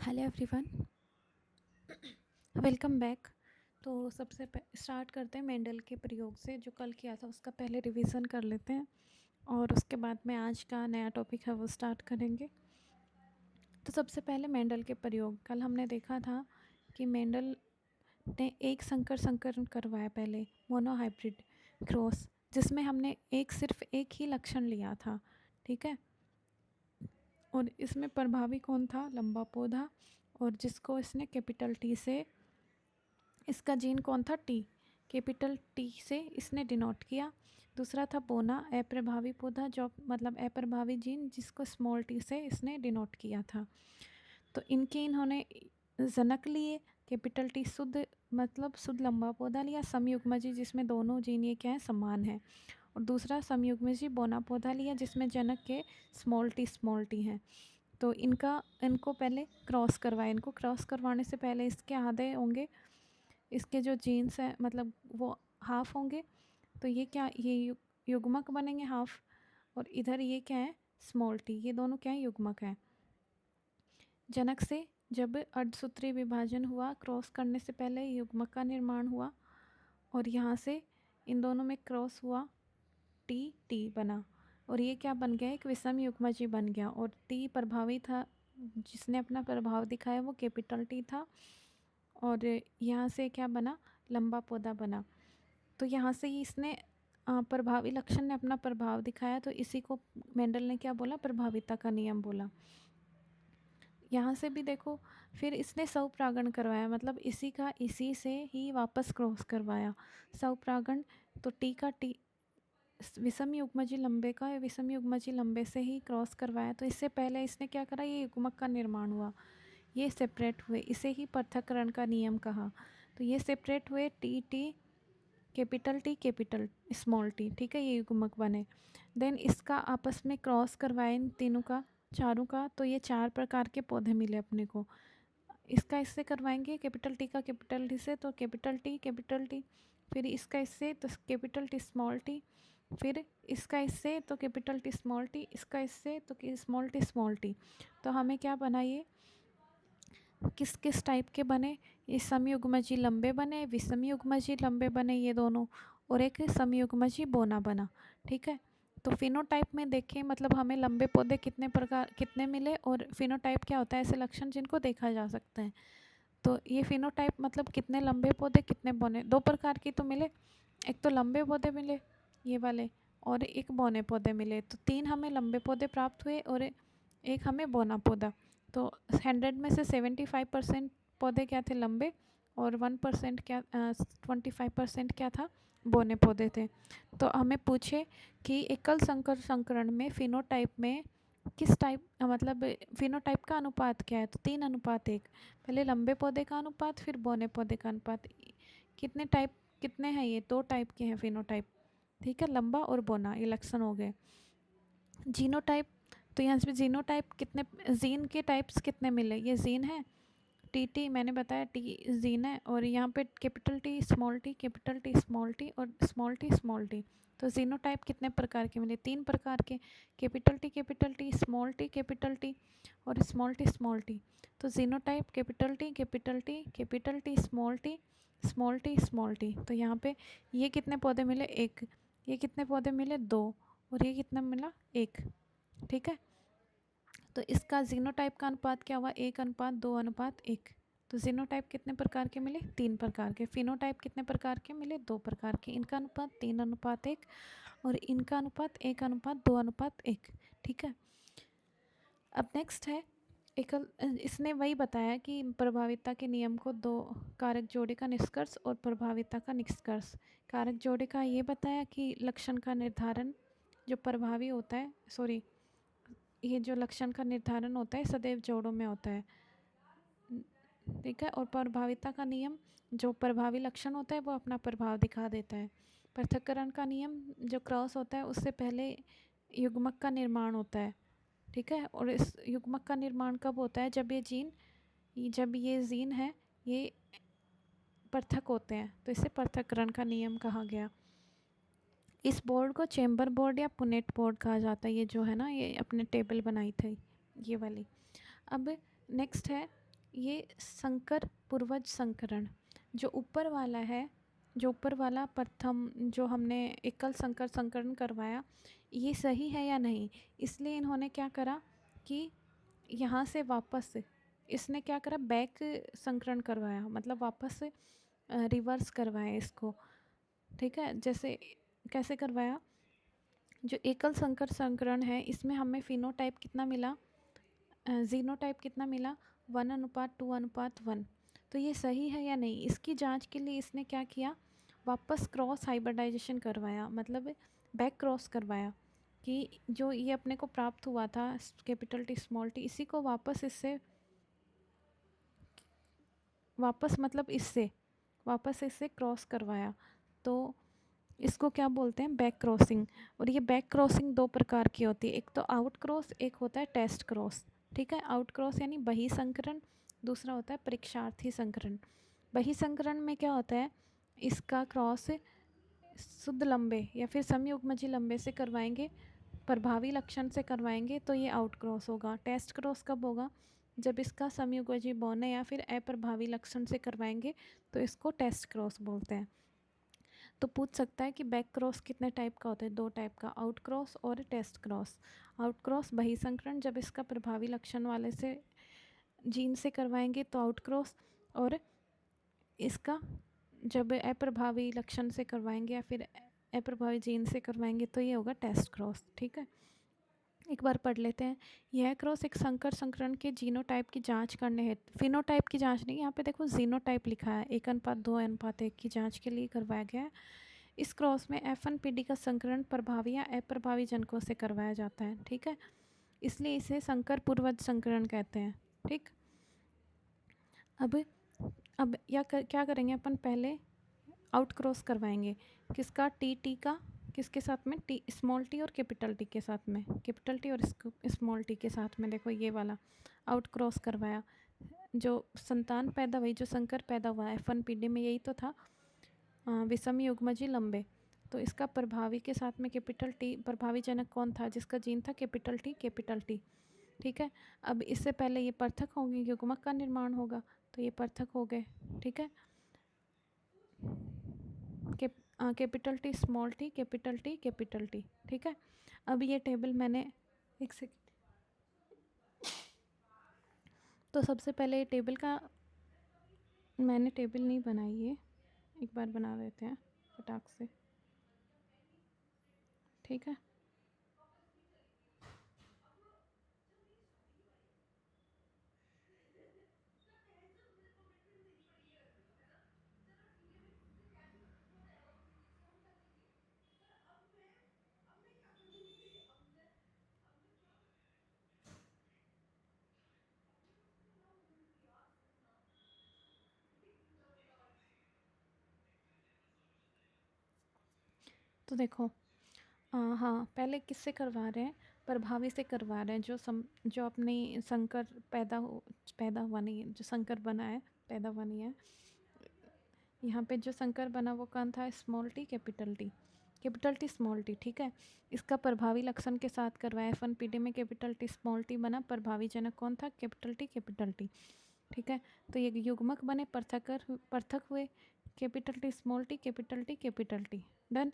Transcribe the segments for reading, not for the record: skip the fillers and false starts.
Hello everyone, welcome back. तो सबसे start करते हैं मेंडल के प्रयोग से। जो कल किया था उसका पहले रिवीजन कर लेते हैं और उसके बाद में आज का नया टॉपिक है वो स्टार्ट करेंगे। तो सबसे पहले मेंडल के प्रयोग। कल हमने देखा था कि मेंडल ने एक संकरण करवाया पहले, मोनोहाइब्रिड क्रॉस, जिसमें हमने सिर्फ एक ही लक्षण लिया था। ठीक है, और इसमें प्रभावी कौन था? लंबा पौधा, और जिसको इसने कैपिटल टी से, इसका जीन कौन था? टी, कैपिटल टी से इसने डिनोट किया। दूसरा था बोना, अप्रभावी पौधा, जो मतलब अप्रभावी जीन, जिसको स्मॉल टी से इसने डिनोट किया था। तो इन्होंने जनक लिए, कैपिटल टी शुद्ध मतलब शुद्ध लंबा पौधा लिया। समयुग्मजी, जिसमें दोनों जीन ये क्या है? समान है। और दूसरा समयुग्मजी बोना पौधा लिया, जिसमें जनक के स्मॉल टी हैं। तो इनको पहले क्रॉस करवाए। इनको क्रॉस करवाने से पहले इसके आधे होंगे, इसके जो जीन्स हैं मतलब वो हाफ होंगे। तो ये क्या, ये युग्मक बनेंगे हाफ, और इधर ये क्या है? Small T. ये दोनों क्या है? युग्मक है। जनक से जब अर्धसूत्री विभाजन हुआ, क्रॉस करने से पहले युग्मक का निर्माण हुआ, और यहाँ से इन दोनों में क्रॉस हुआ, टी टी बना, और ये क्या बन गया? एक विषम युग्मजी बन गया। और टी प्रभावी था, जिसने अपना प्रभाव दिखाया वो कैपिटल टी था, और यहाँ से क्या बना? लंबा पौधा बना। तो यहाँ से ही इसने प्रभावी लक्षण ने अपना प्रभाव दिखाया, तो इसी को मेंडल ने क्या बोला? प्रभाविता का नियम बोला। यहाँ से भी देखो, फिर इसने स्वपरागण करवाया, मतलब इसी से ही वापस क्रॉस करवाया स्वपरागण। तो टी का टी विषम युग्मजी लंबे का विषम युग्मजी लंबे से ही क्रॉस करवाया। तो इससे पहले इसने क्या करा? ये युग्मक का निर्माण हुआ, ये सेपरेट हुए, इसे ही पृथक्करण का नियम कहा। तो ये सेपरेट हुए, T T capital small T, ठीक है, ये युग्मक बने। देन इसका आपस में क्रॉस करवाए, इन तीनों का, चारों का। तो ये 4 प्रकार के पौधे मिले अपने को। इसका इससे करवाएंगे, कैपिटल टी का कैपिटल टी से, तो कैपिटल टी, फिर इसका इससे तो कैपिटल टी स्मॉल टी, फिर इसका इससे तो कैपिटल टी स्मॉल टी, इसका इससे तो स्मॉल टी। तो हमें क्या बना? ये किस किस टाइप के बने? ये समयुग्मजी लंबे बने, विषमयुग्मजी लंबे बने ये दोनों, और एक समयुग्मजी बोना बना। ठीक है, तो फिनोटाइप में देखें, मतलब हमें लंबे पौधे कितने मिले, और फिनोटाइप क्या होता है? ऐसे लक्षण जिनको देखा जा सकते हैं। तो ये फिनोटाइप मतलब कितने लंबे पौधे कितने बौने, 2 प्रकार की तो मिले। एक तो लंबे पौधे मिले ये वाले, और एक बौने पौधे मिले। तो 3 हमें लंबे पौधे प्राप्त हुए और एक हमें बौना पौधा। तो 100 में से 75% पौधे क्या थे? लंबे, और 1% क्या 25% क्या था? बौने पौधे थे। तो हमें पूछे कि एकल संकरण में फिनोटाइप में किस टाइप मतलब फिनोटाइप का अनुपात क्या है? तो 3:1। पहले लंबे पौधे का अनुपात, फिर बौने पौधे का अनुपात। कितने हैं? ये 2 टाइप के हैं फिनोटाइप। ठीक है, लंबा और बौना, ये लक्षण हो गए। जीनोटाइप, तो यहाँ से जीनोटाइप कितने, जीन के टाइप्स कितने मिले? ये जीन है, टी मैंने बताया टी जीन है, और यहाँ पे capital T small T, capital T small T, और स्मॉल टी। तो जीनोटाइप कितने प्रकार के मिले? 3 प्रकार के, capital T small T capital T, और स्मॉल टी। तो genotype capital T small T. तो यहाँ पे ये कितने पौधे मिले? 1। ये कितने पौधे मिले? 2। और ये कितना मिला? 1। ठीक है, तो इसका जीनोटाइप का अनुपात क्या हुआ? 1:2:1। तो जीनोटाइप कितने प्रकार के मिले? 3 प्रकार के। फिनोटाइप कितने प्रकार के मिले? 2 प्रकार के। इनका अनुपात 3:1, और इनका अनुपात 1:2:1। ठीक है, अब नेक्स्ट है एकल। इसने वही बताया कि प्रभाविता के नियम को 2 कारक जोड़े का निष्कर्ष और प्रभाविता का निष्कर्ष। कारक जोड़े का ये बताया कि लक्षण का निर्धारण जो प्रभावी होता है, सॉरी, ये जो लक्षण का निर्धारण होता है सदैव जोड़ों में होता है। ठीक है, और प्रभाविता का नियम, जो प्रभावी लक्षण होता है वो अपना प्रभाव दिखा देता है। पृथक्करण का नियम, जो क्रॉस होता है उससे पहले युग्मक का निर्माण होता है। ठीक है, और इस युग्मक का निर्माण कब होता है? जब ये जीन है ये पृथक होते हैं, तो इसे पृथक्करण का नियम कहा गया। इस बोर्ड को चेंबर बोर्ड या पुनेट बोर्ड कहा जाता है। ये जो है ना, ये अपने टेबल बनाई थी ये वाली। अब नेक्स्ट है ये संकर पूर्वज संकरण, जो ऊपर वाला है, जो ऊपर वाला प्रथम जो हमने एकल संकर संकरण करवाया, ये सही है या नहीं। इसलिए इन्होंने क्या करा कि यहाँ से वापस इसने क्या करा, बैक संकरण करवाया, मतलब वापस से रिवर्स करवाया इसको। ठीक है, जैसे कैसे करवाया, जो एकल संकर संकरण है इसमें हमें फिनोटाइप कितना मिला, जीनोटाइप कितना मिला, 1:2:1। तो ये सही है या नहीं, इसकी जांच के लिए इसने क्या किया, वापस क्रॉस हाइब्रिडाइजेशन करवाया, मतलब बैक क्रॉस करवाया, कि जो ये अपने को प्राप्त हुआ था कैपिटल टी स्मॉल टी, इसी को वापस इससे वापस मतलब इससे वापस इससे क्रॉस करवाया। तो इसको क्या बोलते हैं, बैक क्रॉसिंग। और ये बैक क्रॉसिंग दो प्रकार की होती है, एक तो आउट क्रॉस, एक होता है टेस्ट क्रॉस। ठीक है, आउट क्रॉस यानी बहिसंकरण, दूसरा होता है परीक्षार्थी संकरण। बहिसंकरण में क्या होता है, इसका क्रॉस शुद्ध लंबे या फिर समयुग्मजी लंबे से करवाएंगे, प्रभावी लक्षण से करवाएंगे, तो ये आउट क्रॉस होगा। टेस्ट क्रॉस कब होगा, जब इसका समयुग्मजी बौने या फिर अप्रभावी लक्षण से करवाएंगे, तो इसको टेस्ट क्रॉस बोलते हैं। तो पूछ सकता है कि बैक क्रॉस कितने टाइप का होता है, दो टाइप का, आउट क्रॉस और टेस्ट क्रॉस। आउट क्रॉस बहिसंकरण, जब इसका प्रभावी लक्षण वाले से जीन से करवाएंगे तो आउट क्रॉस, और इसका जब अप्रभावी लक्षण से करवाएंगे या फिर अप्रभावी जीन से करवाएंगे तो ये होगा टेस्ट क्रॉस। ठीक है, एक बार पढ़ लेते हैं। यह क्रॉस एक संकर संकरण के जीनोटाइप की जांच करने हेतु, फिनोटाइप की जांच नहीं, यहाँ पे देखो जीनोटाइप लिखा है, 1:2:1 की जांच के लिए करवाया गया है। इस क्रॉस में F1PD का संकरण प्रभावी या अप्रभावी जनकों से करवाया जाता है। ठीक है, इसलिए इसे संकर पूर्वज संकरण कहते हैं। ठीक, अब क्या करेंगे अपन, पहले आउट क्रॉस करवाएंगे, किसका, टी का, किसके साथ में, टी स्मॉल टी और कैपिटल टी के साथ में, कैपिटल टी और स्मॉल टी के साथ में। देखो ये वाला आउट क्रॉस करवाया, जो संतान पैदा हुई, जो संकर पैदा हुआ है F1PD में, यही तो था, विषम युग्मजी लंबे। तो इसका प्रभावी के साथ में कैपिटल टी, प्रभावी जनक कौन था, जिसका जीन था कैपिटल टी, कैपिटल टी। ठीक है, अब इससे पहले ये पृथक होंगे, युग्मक का निर्माण होगा, तो ये पृथक हो गए। ठीक है, capital T small T, capital T capital T. ठीक है, अब ये टेबल मैंने, एक सेकेंड, तो सबसे पहले ये टेबल का, मैंने टेबल नहीं बनाई है, एक बार बना देते हैं फटाक से। ठीक है, तो देखो, हाँ, पहले किससे करवा रहे हैं, प्रभावी से करवा रहे हैं, जो अपनी संकर पैदा हुआ नहीं है, जो संकर बना है, पैदा हुआ नहीं है। यहाँ पे जो संकर बना वो कौन था, small T capital T, capital T small T. ठीक है, इसका प्रभावी लक्षण के साथ करवाया, F1PD में कैपिटल टी स्मॉल टी बना, प्रभावी जनक कौन था, कैपिटल टी कैपिटल टी। ठीक है, तो ये युग्मक बने, पृथक हुए, capital T small T, capital T capital T. Done.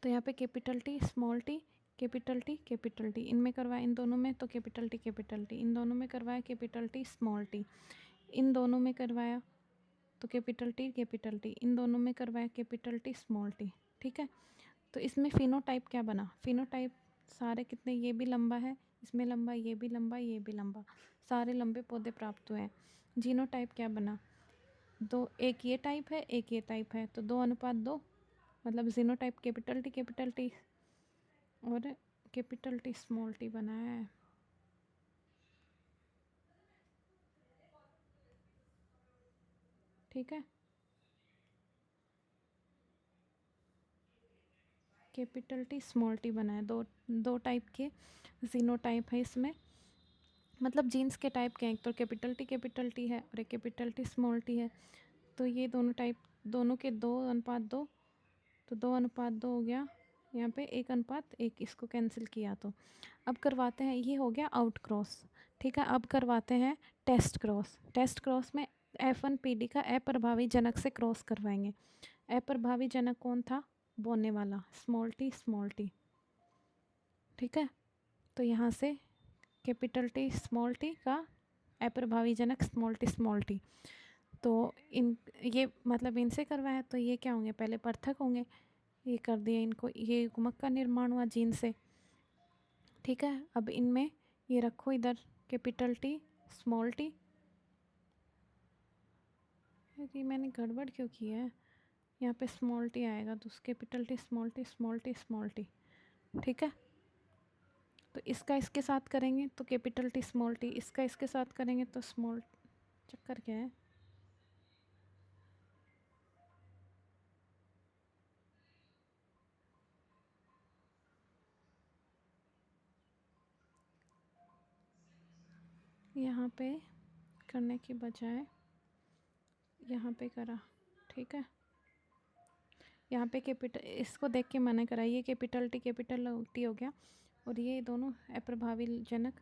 तो यहाँ पे capital T small T, capital T capital T, इनमें करवाया, इन दोनों में तो कैपिटल टी कैपिटल टी, इन दोनों में करवाया कैपिटल टी स्मॉल टी, इन दोनों में करवाया तो कैपिटल टी, इन दोनों में करवाया कैपिटल टी स्मॉल टी। ठीक है, तो इसमें फिनोटाइप क्या बना, फिनोटाइप सारे कितने, ये भी लंबा है, इसमें लंबा, ये भी लंबा, ये भी लंबा, सारे लंबे पौधे प्राप्त हुए हैं। जीनोटाइप क्या बना, दो, एक ये टाइप है, एक ये टाइप है, तो 2:2, मतलब जीनोटाइप कैपिटल टी और कैपिटल टी स्मॉल टी बना है। ठीक है, कैपिटल टी स्मॉल टी बना है, दो टाइप के जीनोटाइप है इसमें, मतलब जीन्स के टाइप के हैं, एक तो कैपिटल टी है और एक कैपिटल टी स्मॉल टी है। तो ये दोनों टाइप, दोनों के 2:2, तो 2:2 हो गया, यहाँ पे 1:1, इसको कैंसिल किया। तो अब करवाते हैं, ये हो गया आउट क्रॉस। ठीक है, अब करवाते हैं टेस्ट क्रॉस। टेस्ट क्रॉस में F1PD का अप्रभावी जनक से क्रॉस करवाएंगे। अप्रभावी जनक कौन था? बोने वाला, स्मॉल टी। ठीक है, तो यहाँ से कैपिटल टी स्मॉल टी का अप्रभावी जनक स्मॉल टी। तो इन ये मतलब इनसे करवाया तो ये क्या होंगे? पहले पृथक होंगे, ये कर दिया इनको, ये युग्मक का निर्माण हुआ जीन से। ठीक है, अब इनमें ये रखो इधर कैपिटल टी स्मॉल टी। ये मैंने गड़बड़ क्यों की है? यहाँ पे स्मॉल टी आएगा तो capital T small T small T small T. ठीक है, तो इसका इसके साथ करेंगे तो कैपिटल टी स्मॉल टी, इसका इसके साथ करेंगे तो स्मॉल। चक्कर क्या है? यहाँ पे करने की बजाय यहाँ पे करा। ठीक है, यहाँ पे कैपिटल, इसको देख के मैंने करा, ये कैपिटल टी हो गया, और ये दोनों अप्रभावी जनक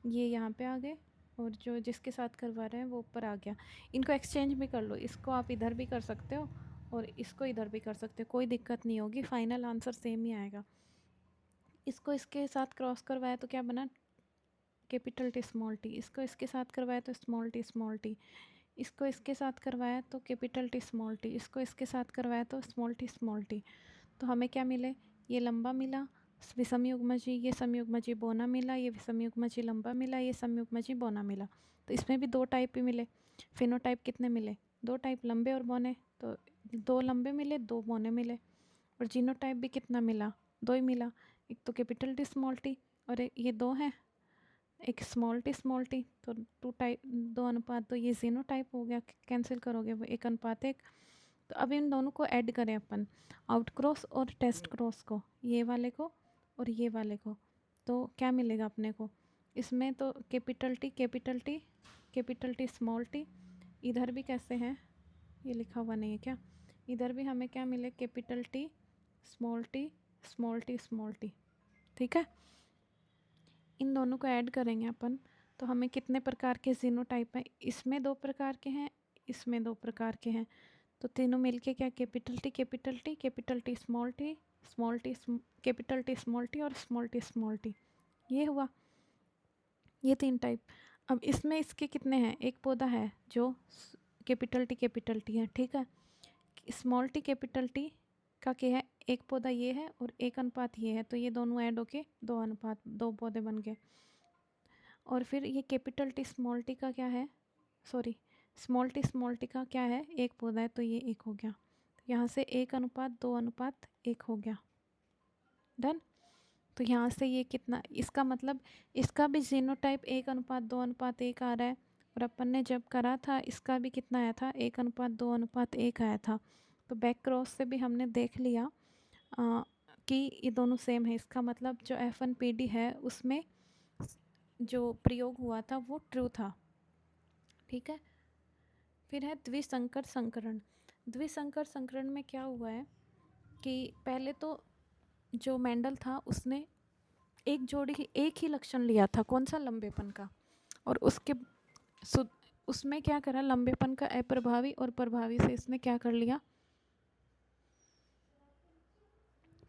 ये यहाँ पे आ गए, और जो जिसके साथ करवा रहे हैं वो ऊपर आ गया। इनको एक्सचेंज भी कर लो, इसको आप इधर भी कर सकते हो और इसको इधर भी कर सकते हो, कोई दिक्कत नहीं होगी, फाइनल आंसर सेम ही आएगा। इसको इसके साथ क्रॉस करवाया तो क्या बना? Capital T small T. इसको इसके साथ करवाया तो स्मॉल टी। इसको इसके साथ करवाया तो कैपिटल टी स्मॉल टी। इसको इसके साथ करवाया तो स्मॉल टी। तो हमें क्या मिले? ये लंबा मिला विषमयुग्मजी, ये समयुग्मजी बोना मिला, ये विषमयुग्मजी लंबा मिला, ये समयुग्मजी बोना मिला। तो इसमें भी दो टाइप ही मिले। फिनोटाइप कितने मिले? दो टाइप, लंबे और बोने। तो दो लंबे मिले, दो बोने मिले। और जीनोटाइप भी कितना मिला? दो ही मिला, एक तो कैपिटल टी स्मॉल टी और ये दो है, एक स्मॉल टी। तो टू टाइप, दो अनुपात, तो ये जीनोटाइप हो गया। कैंसिल करोगे वो 1:1। तो अब इन दोनों को ऐड करें अपन, आउट क्रॉस और टेस्ट क्रॉस को, ये वाले को और ये वाले को, तो क्या मिलेगा अपने को? इसमें तो कैपिटल टी स्मॉल टी, इधर भी कैसे हैं? ये लिखा हुआ नहीं है क्या? इधर भी हमें क्या मिले? Capital T small T small T. ठीक है, इन दोनों को ऐड करेंगे अपन, तो हमें कितने प्रकार के जीनोटाइप हैं? इसमें दो प्रकार के हैं, इसमें दो प्रकार के हैं। तो तीनों मिलके क्या? Capital T small T capital T small T और स्मॉल टी। ये हुआ, ये तीन टाइप। अब इसमें इसके कितने हैं? एक पौधा है जो कैपिटल टी है। ठीक है, स्मॉल टी कैपिटल टी का क्या है? एक पौधा ये है और एक अनुपात ये है, तो ये दोनों ऐड होके दो अनुपात, दो पौधे बन गए। और फिर ये कैपिटल टी स्मॉल टी का क्या है? सॉरी, स्मॉल टी का क्या है? एक पौधा है, तो ये एक हो गया। यहाँ से 1:2:1 हो गया। डन। तो यहाँ से ये कितना, इसका मतलब इसका भी जीनोटाइप 1:2:1 आ रहा है, और अपन ने जब करा था इसका भी कितना आया था? 1:2:1 आया था। तो बैक क्रॉस से भी हमने देख लिया कि ये दोनों सेम है। इसका मतलब जो F1PD है उसमें जो प्रयोग हुआ था वो ट्रू था। ठीक है, फिर है द्विसंकर संकरण। द्विसंकर संकरण में क्या हुआ है कि पहले तो जो मेंडल था उसने एक जोड़ी एक ही लक्षण लिया था, कौन सा? लंबेपन का। और उसमें क्या करा? लंबेपन का अप्रभावी और प्रभावी से इसने क्या कर लिया?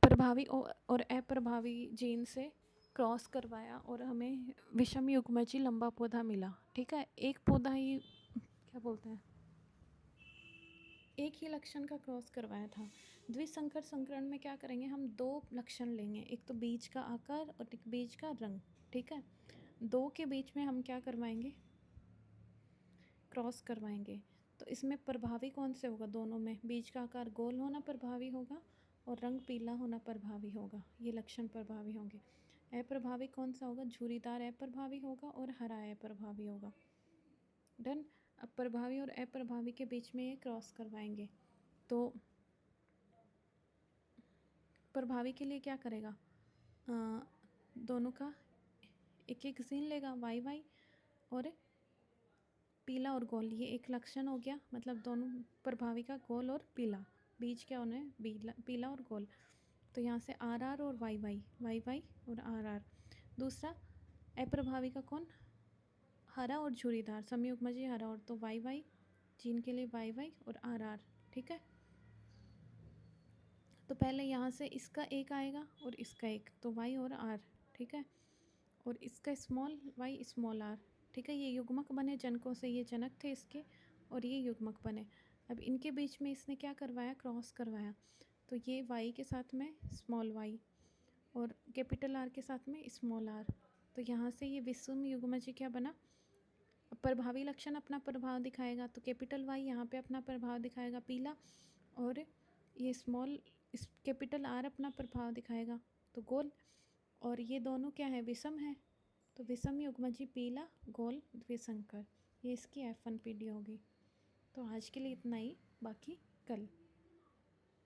प्रभावी और अप्रभावी जीन से क्रॉस करवाया और हमें विषम युग्मजी लंबा पौधा मिला। ठीक है, एक पौधा ही, क्या बोलते हैं, एक ही लक्षण का क्रॉस करवाया था। द्विसंकर संकरण में क्या करेंगे? हम दो लक्षण लेंगे, एक तो बीज का आकार और एक बीज का रंग। ठीक है, दो के बीच में हम क्या करवाएंगे? क्रॉस करवाएंगे। तो इसमें प्रभावी कौन से होगा? दोनों में बीज का आकार गोल होना प्रभावी होगा और रंग पीला होना प्रभावी होगा, ये लक्षण प्रभावी होंगे। अप्रभावी कौन सा होगा? झुर्रीदार अप्रभावी होगा और हरा अप्रभावी होगा। डन। अब प्रभावी और अप्रभावी के बीच में ये क्रॉस करवाएंगे। तो प्रभावी के लिए क्या करेगा? दोनों का एक एक जीन लेगा, वाई और पीला और गोल, ये एक लक्षण हो गया। मतलब दोनों प्रभावी का गोल और पीला, बीज क्या होना है? पीला और गोल। तो यहाँ से RR और वाई और RR। दूसरा अप्रभावी का कौन? हरा और झुर्रीदार समयुग्मजी हरा और, तो वाई वाई, जीन के लिए वाई वाई और आर आर। ठीक है, तो पहले यहाँ से इसका एक आएगा और इसका एक, तो वाई और आर। ठीक है, और इसका स्मॉल वाई स्मॉल आर। ठीक है, ये युग्मक बने जनकों से, ये जनक थे इसके और ये युग्मक बने। अब इनके बीच में इसने क्या करवाया, क्रॉस करवाया, तो ये वाई के साथ में स्मॉल वाई और कैपिटल आर के साथ में स्मॉल आर। तो यहाँ से ये विषम युग्मज क्या बना, प्रभावी लक्षण अपना प्रभाव दिखाएगा, तो कैपिटल वाई यहाँ पे अपना प्रभाव दिखाएगा पीला, और ये स्मॉल कैपिटल आर अपना प्रभाव दिखाएगा तो गोल, और ये दोनों क्या है, विषम है, तो विषम युग्मजी पीला गोल द्विसंकर। ये इसकी F1 PD होगी। तो आज के लिए इतना ही, बाकी कल।